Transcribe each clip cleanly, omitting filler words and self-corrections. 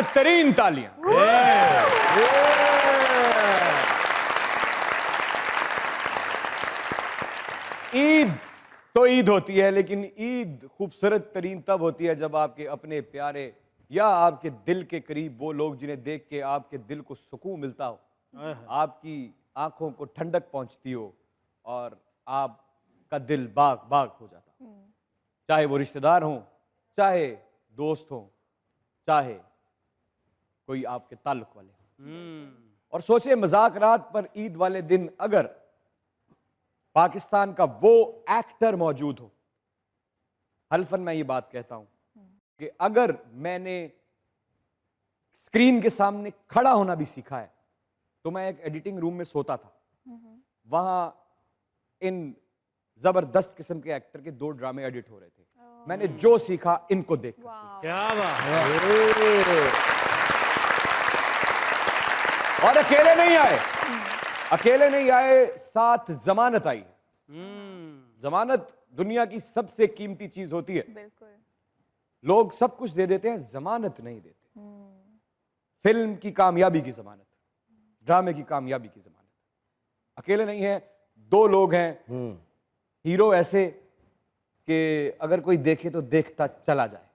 खूबसूरत तरीन तालियां। ईद तो ईद होती है, लेकिन ईद खूबसूरत तरीन तब होती है जब आपके अपने प्यारे या आपके दिल के करीब वो लोग जिन्हें देख के आपके दिल को सुकून मिलता हो, आपकी आंखों को ठंडक पहुंचती हो और आपका दिल बाग बाग हो जाता हो। चाहे वो रिश्तेदार हों, चाहे दोस्त हों, चाहे कोई आपके ताल्लुक वाले हों। और सोचे मजाक रात पर ईद वाले दिन अगर पाकिस्तान का वो एक्टर मौजूद हो, हल्फन मैं ये बात कहता हूं कि अगर मैंने स्क्रीन के सामने खड़ा होना भी सीखा है तो मैं एक एडिटिंग रूम में सोता था। वहां इन जबरदस्त किस्म के एक्टर के 2 ड्रामे एडिट हो रहे थे। मैंने जो सीखा इनको देखकर सीखा। क्या बात। और अकेले नहीं आए, अकेले नहीं आए, साथ जमानत आई। जमानत दुनिया की सबसे कीमती चीज होती है। बिल्कुल। लोग सब कुछ दे देते हैं, जमानत नहीं देते। फिल्म की कामयाबी की जमानत, ड्रामे की कामयाबी की जमानत। अकेले नहीं है, 2 लोग हैं हीरो ऐसे कि अगर कोई देखे तो देखता चला जाए।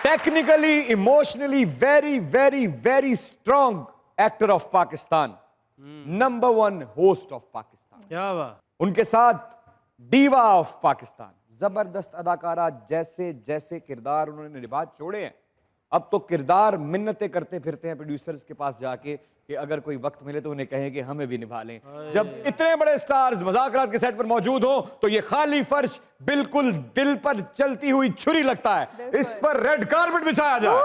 Technically, emotionally very very very strong actor of Pakistan, number 1 host of Pakistan. क्या बात। उनके साथ डीवा ऑफ पाकिस्तान, जबरदस्त अदाकारा, जैसे जैसे किरदार उन्होंने निभा छोड़े हैं। अब तो किरदार मिन्नतें करते फिरते हैं प्रोड्यूसर्स के पास जाके कि अगर कोई वक्त मिले तो उन्हें कहें कि हमें भी निभा लें। जब इतने बड़े स्टार्स मज़ाकरात के सेट पर मौजूद हो तो ये खाली फर्श बिल्कुल दिल पर चलती हुई छुरी लगता है। इस पर रेड कारपेट बिछाया जाए।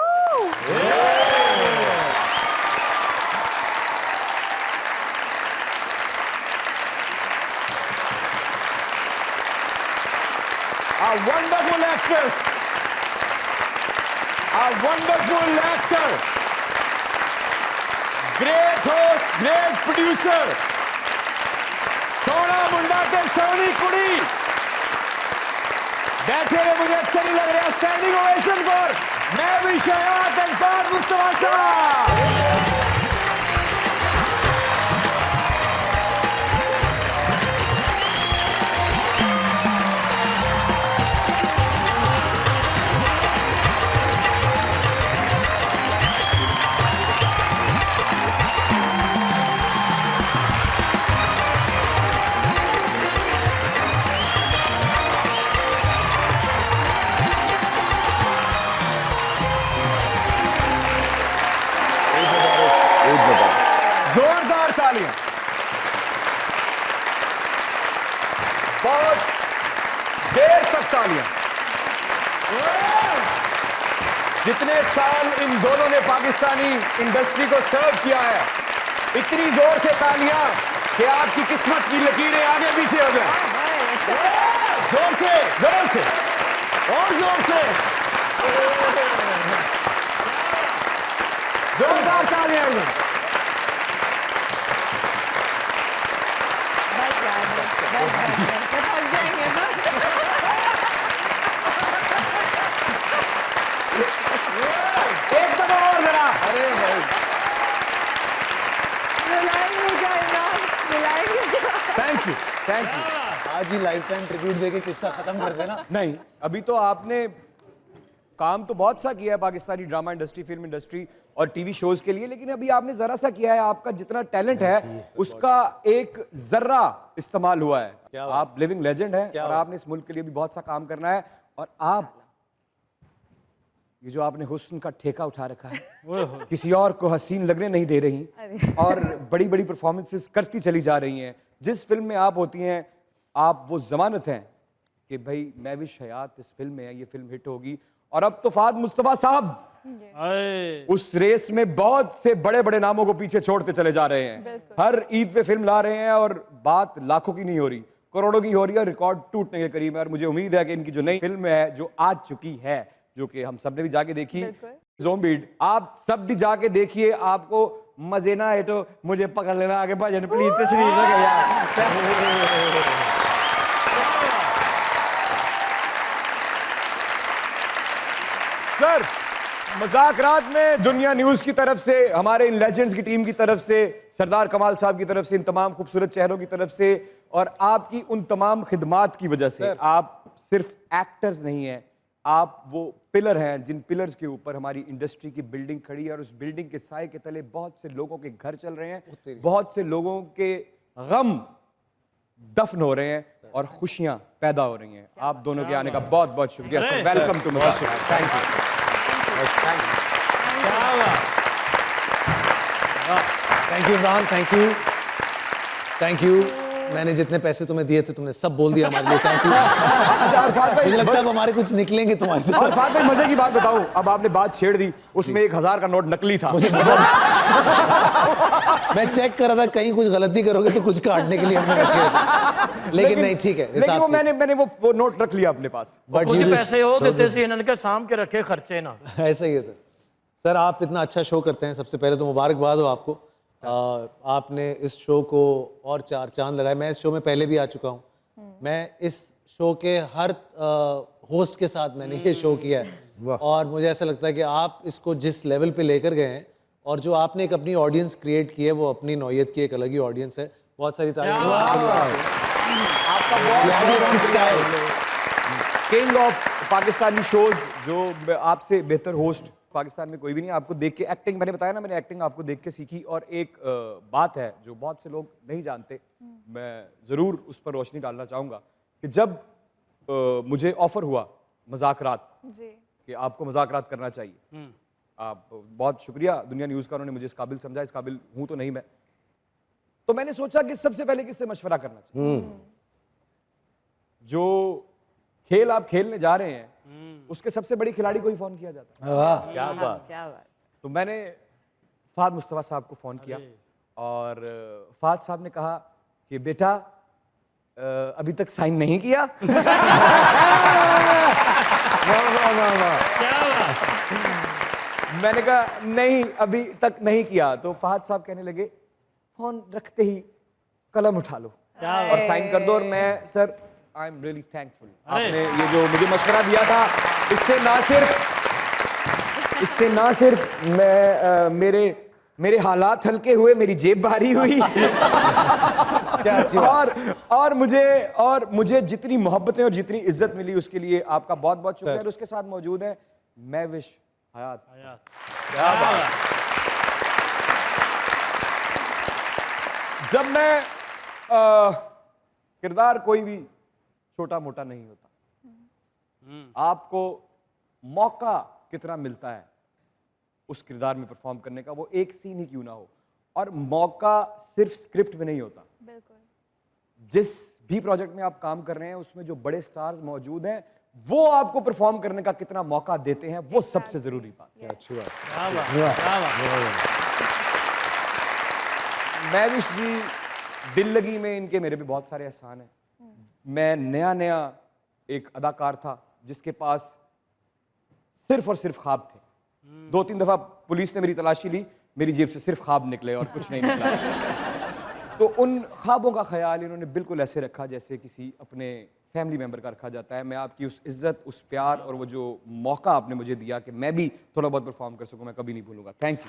A wonderful actress, a wonderful actor, great host, great producer, सोना मुंडा ते सोनी कुड़ी। बैठे हुए मुझे अच्छा नहीं लग रहा। Standing ovation for Mahwish Hayat and Fahad Mustafa साहब। जोरदार तालियां। बहुत देर तक तालियां। जितने साल इन दोनों ने पाकिस्तानी इंडस्ट्री को सर्व किया है, इतनी जोर से तालियां कि आपकी किस्मत की लकीरें आगे पीछे हो गए। जोर से, जोर से, और जोर से, जोरदार तालियां। एक दफा और जरा। अरे भाई, थैंक यू, थैंक यू। आज ही लाइफ टाइम ट्रिब्यूट देके किस्सा खत्म कर देना। नहीं, अभी तो आपने काम तो बहुत सा किया है Pakistani drama industry, film industry और टीवी शोज के लिए, लेकिन अभी आपने जरा सा किया है। आपका जितना टैलेंट है उसका एक जर्रा इस्तेमाल हुआ है। आप लिविंग लेजेंड हैं और आपने इस मुल्क के लिए भी बहुत सा काम करना है। और आप ये जो आपने हुस्न का ठेका उठा रखा है, किसी और को हसीन लगने नहीं दे रही और बड़ी बड़ी परफॉर्मेंसेस करती चली जा रही हैं। जिस फिल्म में आप होती हैं, आप वो जमानत हैं कि भाई महविश हयात इस फिल्म में है, ये फिल्म हिट होगी। और अब तो फहद मुस्तफा साहब उस रेस में बहुत से बड़े बड़े नामों को पीछे छोड़ते चले जा रहे हैं। हर ईद पे फिल्म ला रहे हैं और बात लाखों की नहीं हो रही, करोड़ों की हो रही है। रिकॉर्ड टूटने के करीब है और मुझे उम्मीद है कि इनकी जो नई फिल्म है जो आ चुकी है, जो कि हम सब ने भी जाके देखी, ज़ोंबीड, आप सब भी जाके देखिए। आपको मजे ना है तो मुझे पकड़ लेना आगे भजन प्लीज तशरीफ लगे यार। मज़ाकरात में दुनिया न्यूज की तरफ से, हमारे इन लेजेंड्स की टीम की तरफ से, सरदार कमाल साहब की तरफ से, इन तमाम खूबसूरत चेहरों की तरफ से और आपकी उन तमाम खिदमात की वजह से आप सिर्फ एक्टर्स नहीं हैं, आप वो पिलर हैं जिन पिलर्स के ऊपर हमारी इंडस्ट्री की बिल्डिंग खड़ी है और उस बिल्डिंग के साए के तले बहुत से लोगों के घर चल रहे हैं, बहुत से लोगों के गम दफन हो रहे हैं और खुशियां पैदा हो रही हैं। आप दोनों के आने का बहुत बहुत शुक्रिया sir. Welcome to Muzakrat. Thank you. Thank you Imran, thank you, thank you. मैंने जितने पैसे तुम्हें दिए थे तुमने सब बोल दिया हमारे लिए। Thank you. अच्छा अरफात भाई, मुझे लगता है अब हमारे कुछ निकलेंगे तुम्हारे से। अरफात भाई मजे की बात बताऊं, अब आपने बात छेड़ दी, उसमें 1000 का नोट नकली था। मैं चेक कर रहा था कहीं कुछ गलती करोगे तो कुछ काटने के लिए हमने रखे थे। लेकिन नहीं, ठीक है, लेकिन वो मैंने वो नोट रख लिया अपने पास। कुछ पैसे हो देते सी इन्होंने साम के रखे खर्चे ना। ऐसा ही है सर। सर आप इतना अच्छा शो करते हैं, सबसे पहले तो मुबारकबाद हो आपको। आपने इस शो को और 4 चांद लगाए। मैं इस शो में पहले भी आ चुका हूँ। मैं इस शो के हर होस्ट के साथ मैंने ये शो किया है और मुझे ऐसा लगता है कि आप इसको जिस लेवल पे लेकर गए हैं और जो आपने एक अपनी ऑडियंस क्रिएट की है वो अपनी नौयत की एक अलग ही ऑडियंस है। बहुत सारी किंग ऑफ पाकिस्तानी शोज, जो आपसे बेहतर होस्ट पाकिस्तान में कोई भी नहीं। आपको देख के एक्टिंग, मैंने बताया ना, मैंने एक्टिंग आपको देख के सीखी। और एक बात है जो बहुत से लोग नहीं जानते, मैं ज़रूर उस पर रोशनी डालना चाहूँगा कि जब मुझे ऑफर हुआ मज़ाकरात कि आपको मज़ाकरात करना चाहिए, आप बहुत शुक्रिया दुनिया न्यूज़ का, उन्होंने मुझे इस काबिल समझा। इस काबिल हूँ तो नहीं मैं, तो मैंने सोचा कि सबसे पहले किससे मशवरा करना चाहिए। जो खेल आप खेलने जा रहे हैं उसके सबसे बड़ी खिलाड़ी को ही फोन किया जाता है। क्या बात। तो मैंने फहद मुस्तफा साहब को फोन किया और फहद साहब ने कहा कि बेटा अभी तक साइन नहीं किया। मैंने कहा नहीं अभी तक नहीं किया। तो फहद साहब कहने लगे फोन रखते ही कलम उठा लो और साइन कर दो। और मैं sir I am really thankful, आपने ये जो मुझे मशवरा दिया था, इससे ना सिर्फ मैं मेरे हालात हल्के हुए, मेरी जेब भारी हुई। क्या अच्छी बात। और मुझे जितनी मोहब्बतें और जितनी इज्जत मिली उसके लिए आपका बहुत बहुत शुक्रिया। और उसके साथ मौजूद है महविश हयात। क्या बात। जब मैं किरदार कोई भी छोटा मोटा नहीं होता, आपको मौका कितना मिलता है उस किरदार में परफॉर्म करने का, वो एक सीन ही क्यों ना हो। और मौका सिर्फ स्क्रिप्ट में नहीं होता, जिस भी प्रोजेक्ट में आप काम कर रहे हैं उसमें जो बड़े स्टार्स मौजूद हैं वो आपको परफॉर्म करने का कितना मौका देते हैं, वो सबसे जरूरी बात है। अच्छी बात। महविश जी, दिल लगी में इनके मेरे भी बहुत सारे एहसान हैं। मैं नया एक अदाकार था जिसके पास सिर्फ और सिर्फ ख्वाब थे। 2-3 दफा पुलिस ने मेरी तलाशी ली, मेरी जेब से सिर्फ ख्वाब निकले और कुछ नहीं निकला। तो उन ख्वाबों का ख्याल इन्होंने बिल्कुल ऐसे रखा जैसे किसी अपने फैमिली मेंबर का रखा जाता है। मैं आपकी उस इज्जत, उस प्यार और वो जो मौका आपने मुझे दिया कि मैं भी थोड़ा बहुत परफॉर्म कर सकूं, मैं कभी नहीं भूलूंगा। Thank you.